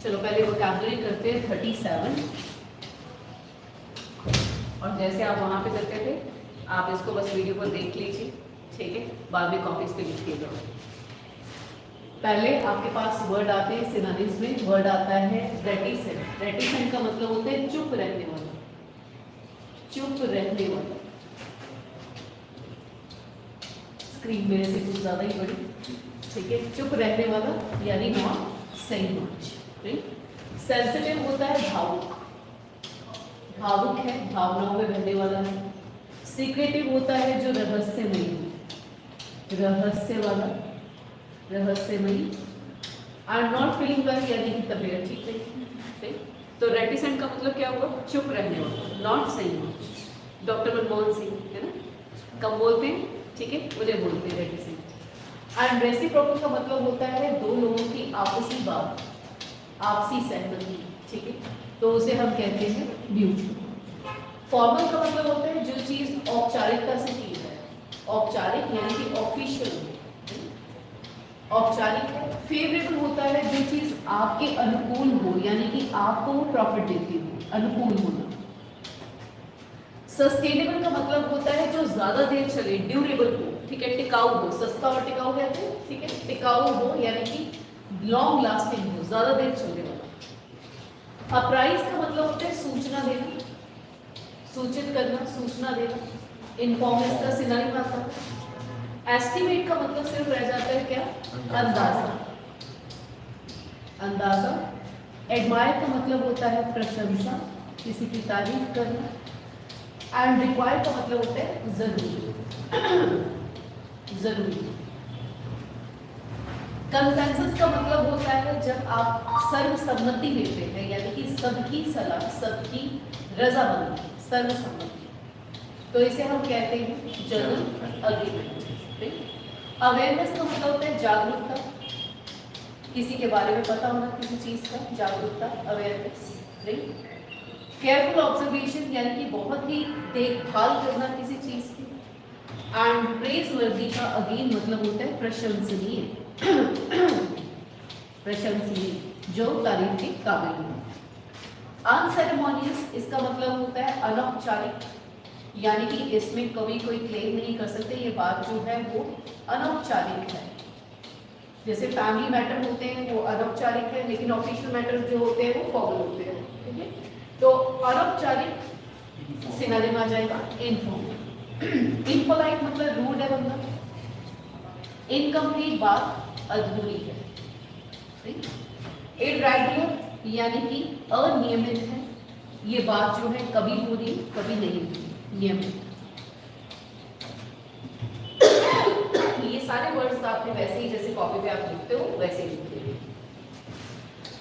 चलो पहले वोकैबुलरी करते हैं 37। और जैसे आप वहाँ पे करते थे आप इसको बस वीडियो पर देख लीजिए, ठीक है, बाद में कॉपीज पे लिखिएगा। पहले आपके पास वर्ड आते हैं सिनोनिम्स में। वर्ड आता है रेटिसेंट। रेटिसेंट का मतलब होता है चुप रहने वाला, चुप रहने वाला। स्क्रीन मेरे से कुछ ज्यादा ही बड़ी, ठीक है। चुप रहने वाला यानी नॉट सेइंग मच। सेंसिटिव होता है भावुक, भावुक है, भावनाओं में बहने वाला है। सीक्रेटिव होता है जो रहस्यमयी है, रहस्य वाला, रहस्यमयी। आर नॉट फीलिंग वेल यानी कि तबीयत ठीक नहीं। तो रेटिसेंट का मतलब क्या हुआ? चुप रहने वाला, not saying much. Doctor Manmohan Singh है ना, कम बोलते हैं, ठीक है, मुझे बोलते हैं रेटिसेंट। एंड रेसिप्रोकल का मतलब होता है दो लोगों की आपसी बात, आपसी सहमति, ठीक है, तो उसे हम कहते हैं म्यूचुअल। फॉर्मल का मतलब होता है जो चीज औपचारिकता से की है, औपचारिक यानी कि ऑफिशियल, औपचारिक है। फेवरेबल होता है जो चीज आपके अनुकूल हो यानी कि आपको वो प्रॉफिट देती हो, अनुकूल होना। सस्टेनेबल का मतलब होता है जो ज्यादा देर चले, ड्यूरेबल हो, ठीक है, टिकाऊ हो। सस्ता और टिकाऊ कहते हैं, ठीक है, टिकाऊ हो यानी कि लॉन्ग लास्टिंग हो, ज्यादा देर चलने वाला। अप्राइज का मतलब होता है सूचना देना, सूचित करना, सूचना देना। इन्फॉर्म इसका सिनोनिम आता है। एस्टिमेट का मतलब सिर्फ रह जाता है क्या? अंदाजा, अंदाजा। एडमायर का मतलब होता है प्रशंसा, किसी की तारीफ करना। एंड रिक्वायर का मतलब होता है जरूरी, जरूरी। कंसेंसस का मतलब होता है जब आप सर्वसम्मति लेते हैं यानी कि सबकी सलाह, सबकी रजामंदी, सर्वसम्मति, तो इसे हम कहते हैं जनरल अग्रीमेंट। अवेयरनेस का मतलब होता है जागरूकता, किसी के बारे में पता होना, किसी चीज का, जागरूकता, अवेयरनेस। केयरफुल ऑब्जर्वेशन यानी कि बहुत ही देखभाल करना किसी चीज की। एंड प्रेजवर्दी का अगेन मतलब होता है प्रशंसनीय, प्रशंसनीय, जो तारीफ के काबिल हो। अनसेरेमोनियस इसका मतलब होता है अनौपचारिक, यानी कि इसमें कभी कोई क्लेम नहीं कर सकते, ये बात जो है वो अनौपचारिक है। जैसे फैमिली मैटर होते हैं वो अनौपचारिक है, लेकिन ऑफिशियल मैटर जो होते हैं वो फॉर्मल होते हैं, ठीक है। तो अनौपचारिक सिनोनिम आ जाएगा इनफॉर्मल। इम्पोलाइट मतलब रूड है बंदा। इनकम्प्लीट बात अधूरी है। इर्रेगुलर यानी कि अनियमित है, ये बात जो है कभी हो रही कभी नहीं हो रही, नियमित। ये सारे वर्ड्स आपने वैसे ही जैसे कॉपी पे आप लिखते हो वैसे ही लिखते हो।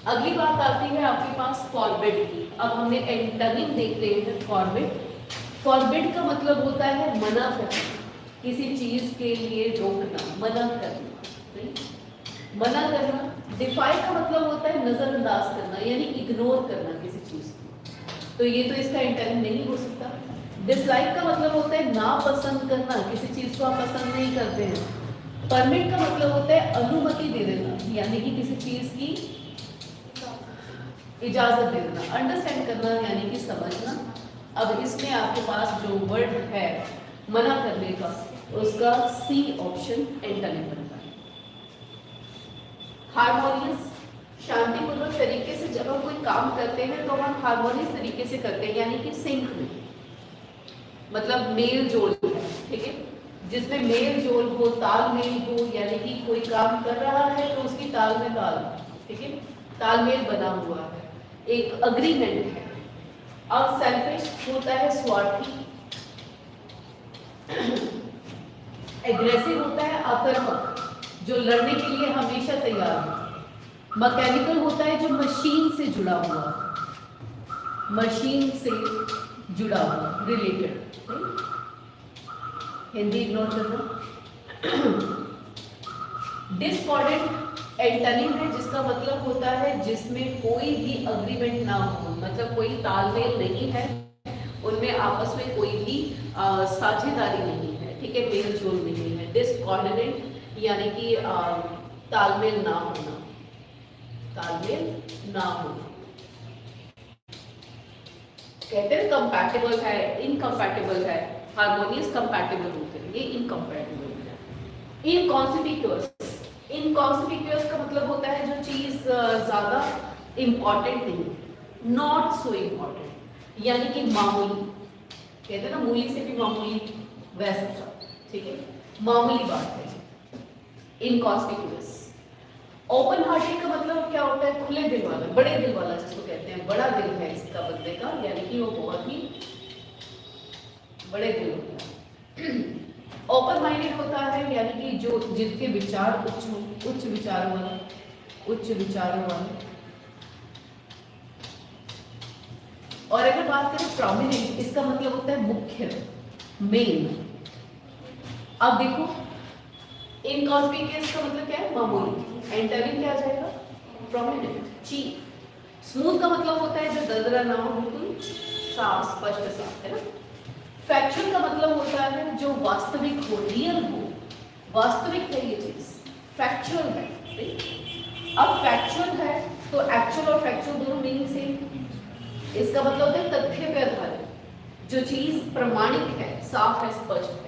अगली बात आती है आपके पास फॉरबिड की। अब हमने एंटोनिम देख रहे हैं फॉरबिड। फॉरबिड का मतलब होता है मना करना, किसी चीज के लिए रोकना, मना करना, मना करना। डिफाई का मतलब होता है नजरअंदाज करना यानी इग्नोर करना किसी चीज को, तो ये तो इसका एंटोनिम नहीं हो सकता। डिसलाइक का मतलब होता है नापसंद करना, किसी चीज को आप पसंद नहीं करते हैं। परमिट का मतलब होता है अनुमति दे देना यानी कि किसी चीज की इजाजत दे देना। अंडरस्टैंड करना यानी कि समझना। अब इसमें आपके पास जो वर्ड है मना करने का, उसका सी ऑप्शन एंटोनिम बनता है। हार्मोनियस, शांतिपूर्वक तरीके से जब हम कोई काम करते हैं तो हम हार्मोनियस तरीके से करते हैं यानी कि सिंक में, मतलब मेल जोल है, ठीक है, जिसमें मेल जोल हो, तालमेल हो, यानी कि कोई काम कर रहा है तो उसकी ताल में ताल, ठीक है, तालमेल बना हुआ है, एक अग्रीमेंट है। अब सेल्फिश होता है स्वार्थी। एग्रेसिव होता है आक्रामक, जो लड़ने के लिए हमेशा तैयार है। मैकेनिकल होता है जो मशीन से जुड़ा हुआ, मशीन से जुड़ा हुआ, रिलेटेड। हिंदी इग्नोर करना। डिस्कॉर्डेंट एंटोनिम है जिसका मतलब होता है जिसमें कोई भी अग्रीमेंट ना हो, मतलब कोई तालमेल नहीं है, उनमें आपस में कोई भी साझेदारी नहीं है, ठीक है, मेल जोल नहीं है। डिसकोऑर्डिनेट यानी कि तालमेल ना होना, तालमेल ना हो, कहते हैं कंपैटिबल है, इनकम्पैटिबल है, हार्मोनियस कंपैटिबल होते हैं, ये इनकम्पैटिबल है। इनकॉन्सिक्यूअस, इनकॉन्सिक्यूअस का मतलब होता है जो चीज ज्यादा इंपॉर्टेंट नहीं, नॉट सो इम्पॉर्टेंट, यानी कि मामूली, कहते हैं ना मूली से भी मामूली, वैसा, ठीक है, मामूली बात है, इनकॉन्सिक्यूअस। ओपन हार्टेड का मतलब क्या होता है? खुले दिल वाला, बड़े दिल वाला जिसको कहते हैं, बड़ा दिल है इसका बंदे का, यानी कि वो बहुत ही बड़े दिल होता है। ओपन माइंडेड होता है, यानी कि जो जिसके विचार उच्च विचारों वाला, उच्च विचारों वाला। और अगर बात करें प्रोमिनेंट, इसका मतलब होता है मुख्य, मेन। अब देखो इनकॉन्स्पिकुअस का मतलब क्या है? मामूली। एंटरिंग क्या आ जाएगा? Prominent, chief. स्मूथ का मतलब होता है जो दरदरा ना हो, बिल्कुल साफ, स्पष्ट, साफ, है ना। फैक्चुअल का मतलब होता है जो वास्तविक हो, रियल हो, वास्तविक है ये चीज, फैक्चुअल है। अब फैक्चुअल है तो एक्चुअल और फैक्चुअल दोनों मीनिंग सेम। इसका मतलब होता है तथ्य पे आधारित, जो चीज प्रमाणिक है, साफ है, स्पष्ट है।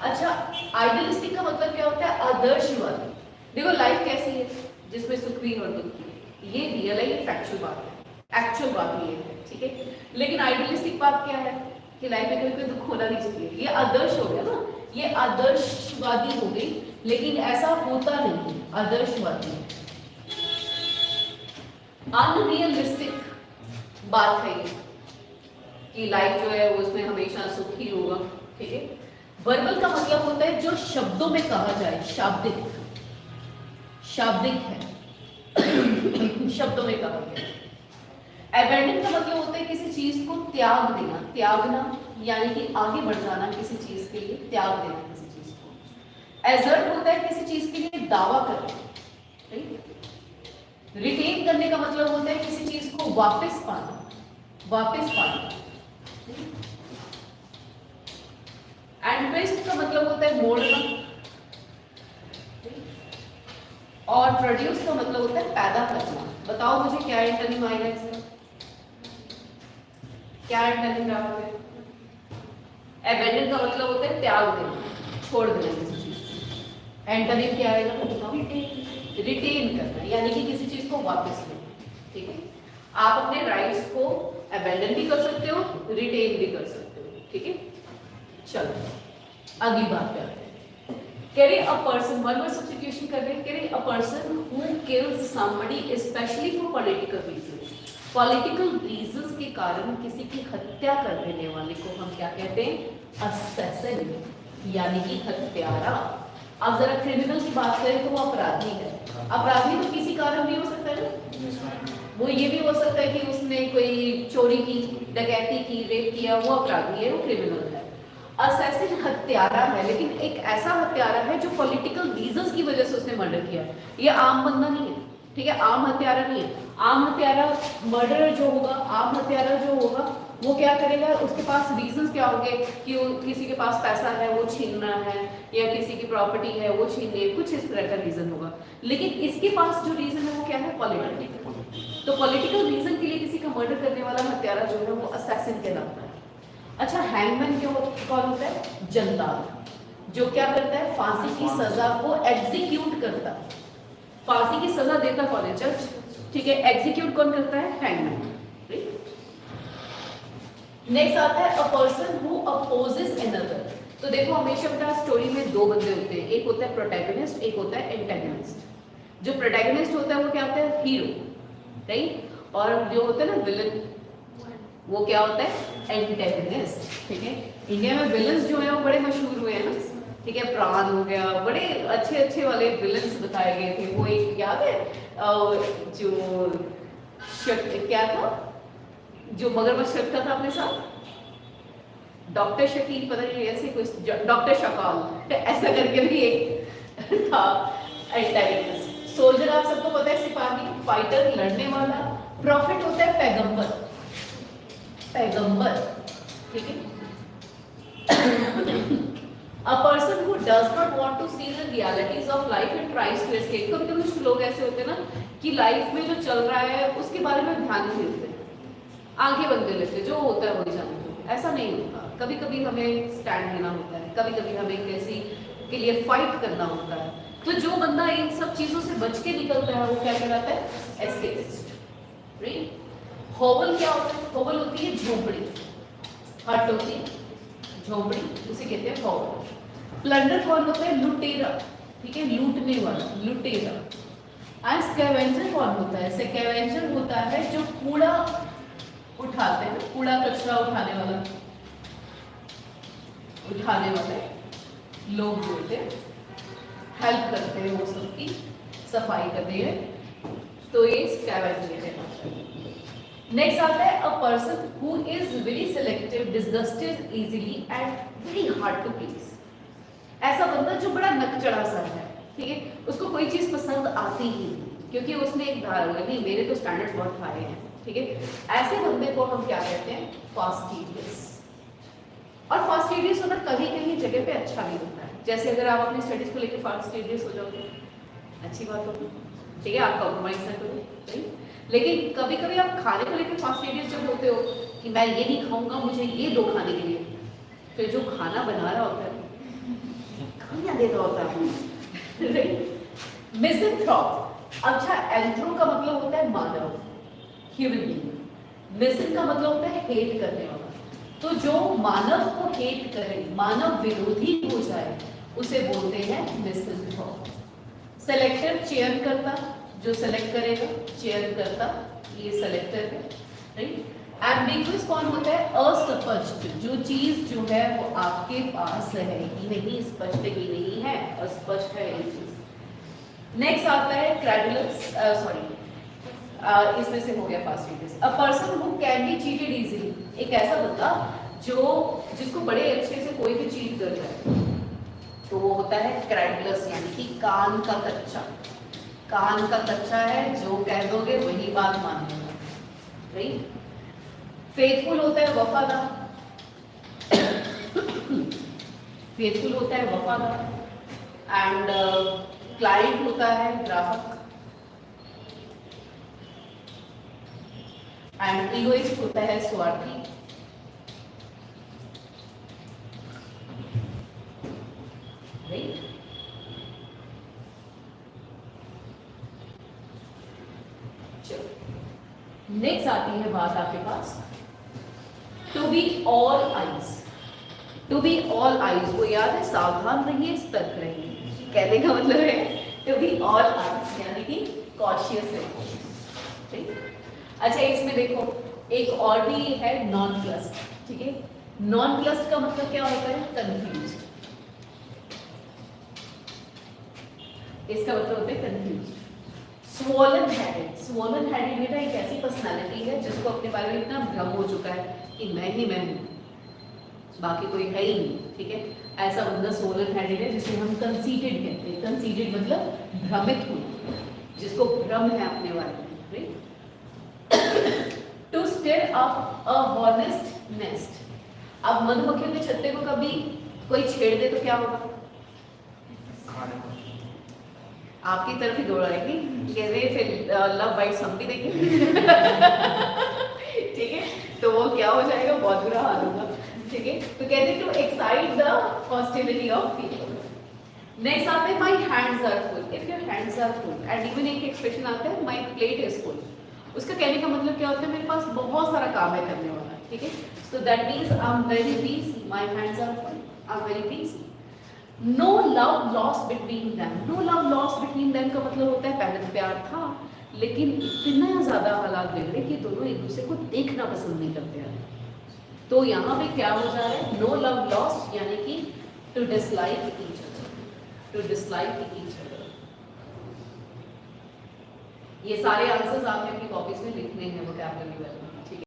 अच्छा, आइडियलिस्टिक का मतलब क्या होता है? आदर्शवादी। देखो लाइफ कैसी है जिसमें सुख भी और दुख भी, ये रियल है, ये फैक्चुअल बात है, एक्चुअल बात ये है, ठीक है। लेकिन आइडियलिस्टिक बात क्या है कि लाइफ में कभी कोई दुख होना नहीं चाहिए, ये आदर्श हो गया ना, ये आदर्शवादी हो गई, लेकिन ऐसा होता नहीं, आदर्शवादी। अनरियलिस्टिक बात है ये कि लाइफ जो है उसमें हमेशा सुख ही होगा, ठीक है। वर्बल का मतलब होता है जो शब्दों में कहा जाए, शाब्दिक, शाब्दिक है, शब्दों में कहा गया। एबेंडन का मतलब होता है किसी चीज को त्याग देना, त्यागना यानी कि आगे बढ़ जाना, किसी चीज के लिए त्याग देना किसी चीज को। एजर्ट होता है किसी चीज के लिए दावा करना, रिटेन करने का मतलब होता है किसी चीज को वापस पाना, वापस पाना। एंड ट्विस्ट का मतलब होता है मोड़ना, और प्रोड्यूस का मतलब होता है पैदा करना। बताओ मुझे क्या एंटोनिम आएगा इसका, क्या एंटोनिम रहोगे? एबेंडन का मतलब होता है त्याग देना, छोड़ देना किसी चीज। एंटोनिम क्या आएगा? बताओ। रिटेन करना, यानी कि किसी चीज को वापस लेना, ठीक है। आप अपने राइट्स को एबेंडन भी कर सकते हो, रिटेन भी कर सकते हो, ठीक है। चलो अगली बात पे आते हैं। कह रहे a person, one word substitution कर रहे हैं, कह रहे अ person who kills somebody specially for political reasons. Political reasons के कारण किसी की हत्या कर देने वाले को हम क्या कहते हैं? असैसिन, यानी कि हत्यारा। अब जरा क्रिमिनल की बात करें तो वो अपराधी है। अपराधी तो किसी कारण भी हो सकता है ना, वो ये भी हो सकता है कि उसने कोई चोरी की, डकैती की, रेप किया, वो अपराधी है, वो क्रिमिनल है। असैसिन हत्यारा है, लेकिन एक ऐसा हत्यारा है जो पॉलिटिकल रीजंस की वजह से उसने मर्डर किया। ये आम बंदा नहीं है, ठीक है, आम हत्यारा नहीं है। आम हत्यारा, मर्डर जो होगा, आम हत्यारा जो होगा वो क्या करेगा? उसके पास रीजंस क्या होंगे कि किसी के पास पैसा है वो छीनना है, या किसी की प्रॉपर्टी है वो छीननी है, कुछ इस तरह का रीजन होगा। लेकिन इसके पास जो रीजन है वो क्या है? पॉलिटिकल। तो पॉलिटिकल रीजन के लिए किसी का मर्डर करने वाला हत्यारा जो है वो असैसिन कहलाता है। अच्छा, हैंगमैन कौन होता है? जनता, जो क्या करता है? फांसी की सजा को एग्जीक्यूट करता है। फांसी की सजा देता कौन है? जज, ठीक है। एग्जीक्यूट कौन करता है? हैंगमैन। नेक्स्ट आता है a person who opposes another. तो देखो हमेशा बेटा स्टोरी में दो बंदे होते हैं, एक होता है प्रोटैगनिस्ट, एक होता है एंटेगनिस्ट। जो प्रोटैगनिस्ट होता है वो क्या होता है? Hero, right. और जो होता है ना विलन, वो क्या होता है? एंटेगनिस्ट, ठीक है। इंडिया में विलन्स जो है वो बड़े मशहूर हुए हैं ना, ठीक है। प्राण हो गया, बड़े अच्छे अच्छे वाले विलन्स बताए गए थे। वो एक याद है जो क्या था, जो मगरमच्छ रखता था अपने साथ, डॉक्टर शकील, पता नहीं ऐसे कुछ, डॉक्टर शकाल ऐसा करके भी एक था एंटागनिस्ट। सोल्जर आप सबको पता है, सिपाही, फाइटर, लड़ने वाला। प्रॉफिट होता है पैगंबर, पैगंबर, ठीक है। A person who does not want to see the realities of life and tries to escape. कभी कभी कुछ लोग ऐसे होते हैं ना कि लाइफ में जो चल रहा है उसके बारे में ध्यान नहीं देते, आंखें बंद कर लेते, जो होता है वही जाने दो। ऐसा नहीं होता, कभी कभी हमें स्टैंड लेना होता है, कभी कभी हमें किसी के लिए फाइट करना होता है। तो जो बंदा इन सब चीजों से बच के निकलता है वो क्या कहलाता है? एस्केपिस्ट। राइट। होवल क्या होता है? होवल होती है झोपड़ी, हट होती है झोपड़ी, उसे कहते हैं होवल। प्लंडर कौन होता है? लुटेरा, ठीक है, लूटने वाला, लुटेरा। एंड स्कैवेंजर कौन होता है? स्कैवेंजर होता है जो कूड़ा उठाते हैं, कूड़ा कचरा उठाने वाले लोग बोलते हैं, हेल्प करते हैं वो सबकी सफाई करते हैं, तो ये स्कैवेंजर कहलाता है। नेक्स्ट आता है a person who is very selective, disgusted easily and very hard to please. ऐसा बंदा जो बड़ा नकचढ़ा सा है, ठीक है, उसको कोई चीज पसंद आती ही नहीं क्योंकि उसने एक धारणा नहीं, मेरे तो स्टैंडर्ड्स बहुत हाई हैं, ठीक है। ऐसे बंदे को हम क्या कहते हैं? फास्टिडियस। और फास्टिडियस होना कहीं कहीं जगह पे अच्छा भी होता है। जैसे अगर आप अपनी स्टडीज को लेकर फास्टिडियस हो जाओगे, अच्छी बात होगी, ठीक है, आप कॉम्प्रोमाइज ना करो, ठीक। लेकिन कभी कभी आप खाने को लेकर फास्टिडियस जब होते हो कि मैं ये नहीं खाऊंगा, मुझे ये दो खाने के लिए, फिर जो खाना बना रहा होता है खाना दे रहा होता है। मिसैंथ्रोप। अच्छा, एंथ्रो का मतलब होता है मानव, ह्यूमन बीइंग। मिसन का मतलब होता है हेट करने वाला। तो जो मानव को हेट करे, मानव विरोधी हो जाए, उसे बोलते हैं मिसैंथ्रोप। सेलेक्टर, चयन करता, जो सेलेक्ट करेगा, चयन करता, ये सेलेक्टर है, राइट। एम्बिगुअस कौन होता है? अस्पष्ट, जो चीज जो है वो आपके पास है ही नहीं, स्पष्ट ही नहीं है, अस्पष्ट है ये चीज। नेक्स्ट आता है क्रेडुलस, इसमें से हो गया fastidious. A person who can be cheated easily, एक ऐसा बंदा जिसको बड़े अच्छे से कोई भी चीट कर जाए, तो वो होता है क्रेडुलस, यानी कि कान का कच्चा। कान का कच्चा है, जो कह दोगे वही बात मान लेगा, राइट। फेथफुल होता है वफादार, फेथफुल होता है वफादार। एंड क्लाइंट होता है ग्राहक। एंड इगोइस्ट होता है स्वार्थी। राइट। चलो नेक्स्ट आती है बात आपके पास to be all eyes. To be all eyes, वो याद है, सावधान रहिए, सतर्क रहिए। कहने का मतलब है टू बी ऑल आइज यानी कि कॉशियस रहिए, ठीक। अच्छा, इसमें देखो एक और भी है नॉन प्लस्ड, ठीक है। नॉन प्लस्ड का मतलब क्या होता है? कंफ्यूज्ड। इसका मतलब होता है confused. Swollen headed, swollen headed बेटा एक ऐसी पर्सनालिटी है जिसको अपने बारे में इतना भ्रम हो चुका है कि मैं ही मैं हूँ, बाकी कोई है ही नहीं, ठीक है। ऐसा बंदा स्वॉलन हेडेड है, जिसे हम कंसीटेड कहते हैं। कंसीटेड मतलब भ्रमित होना, जिसको भ्रम है अपने बारे में, right. To stir up a हॉनेस्ट नेस्ट। अब मधुमक्खियों के छत्ते को कभी कोई छेड़ दे तो क्या होगा? आपकी तरफ ही दौड़ आएगी, कह रहे फिर लव बाइट्स हम भी देखेंगे। ठीक है, तो वो क्या हो जाएगा? बहुत बुरा हाल होगा, ठीक है। तो कहते हैं to excite the hostility of people. Next आता है my hands are full. If your hands are full, and even एक एक्सप्रेशन आता है माय प्लेट इज फुल। उसका कहने का मतलब क्या होता है? मेरे पास बहुत सारा काम है करने वाला, ठीक है। So that means I am very busy, my hands are full, I am very busy. No love lost between them. No love lost between them का मतलब होता है पहले तो प्यार था, लेकिन इतना ज्यादा हालात बिगड़े कि दोनों एक दूसरे को देखना पसंद नहीं करते हैं। तो यहाँ पे क्या हो जा रहा है? नो लव लॉस्ट यानी कि to dislike each other, to dislike each other. ये सारे आंसर्स आपने अपनी कॉपीज में लिखने हैं वोकैबुलरी वाले।